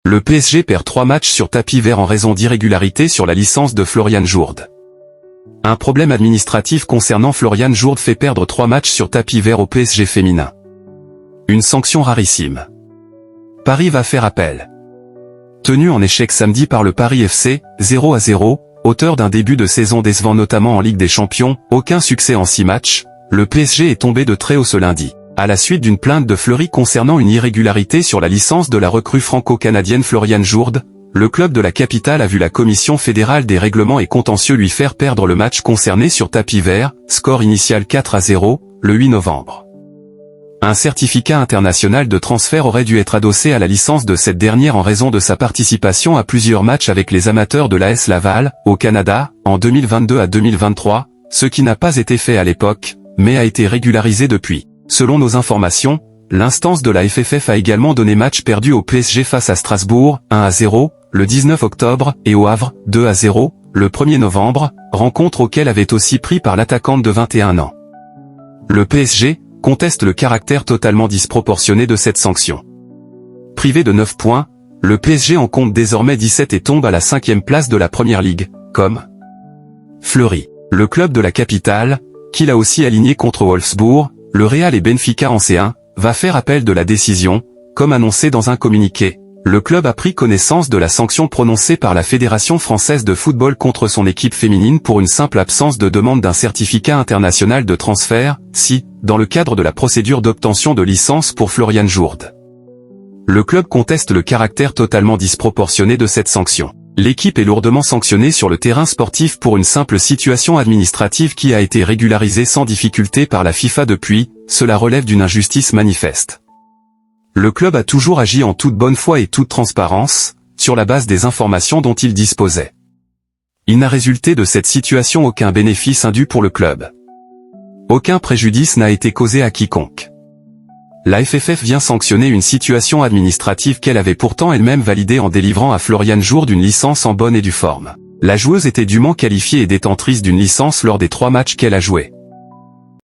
Le PSG perd 3 matchs sur tapis vert en raison d'irrégularités sur la licence de Florian Jourde. Un problème administratif concernant Florian Jourde fait perdre 3 matchs sur tapis vert au PSG féminin. Une sanction rarissime. Paris va faire appel. Tenu en échec samedi par le Paris FC, 0-0, auteur d'un début de saison décevant notamment en Ligue des Champions, aucun succès en 6 matchs, le PSG est tombé de très haut ce lundi, à la suite d'une plainte de Fleury concernant une irrégularité sur la licence de la recrue franco-canadienne Florian Jourde. Le club de la capitale a vu la Commission fédérale des règlements et contentieux lui faire perdre le match concerné sur tapis vert, score initial 4-0, le 8 novembre. Un certificat international de transfert aurait dû être adossé à la licence de cette dernière en raison de sa participation à plusieurs matchs avec les amateurs de l'AS Laval, au Canada, en 2022 à 2023, ce qui n'a pas été fait à l'époque, mais a été régularisé depuis. Selon nos informations, l'instance de la FFF a également donné match perdu au PSG face à Strasbourg, 1-0, le 19 octobre, et au Havre, 2-0, le 1er novembre, rencontre auquel avait aussi pris part l'attaquante de 21 ans. Le PSG conteste le caractère totalement disproportionné de cette sanction. Privé de 9 points, le PSG en compte désormais 17 et tombe à la 5e place de la Première Ligue, comme Fleury. Le club de la capitale, qu'il a aussi aligné contre Wolfsburg, le Real et Benfica en C1, va faire appel de la décision, comme annoncé dans un communiqué. Le club a pris connaissance de la sanction prononcée par la Fédération française de football contre son équipe féminine pour une simple absence de demande d'un certificat international de transfert, dans le cadre de la procédure d'obtention de licence pour Florian Jourde. Le club conteste le caractère totalement disproportionné de cette sanction. L'équipe est lourdement sanctionnée sur le terrain sportif pour une simple situation administrative qui a été régularisée sans difficulté par la FIFA depuis, cela relève d'une injustice manifeste. Le club a toujours agi en toute bonne foi et toute transparence, sur la base des informations dont il disposait. Il n'a résulté de cette situation aucun bénéfice indu pour le club. Aucun préjudice n'a été causé à quiconque. La FFF vient sanctionner une situation administrative qu'elle avait pourtant elle-même validée en délivrant à Florian Jourde une licence en bonne et due forme. La joueuse était dûment qualifiée et détentrice d'une licence lors des 3 matchs qu'elle a joués.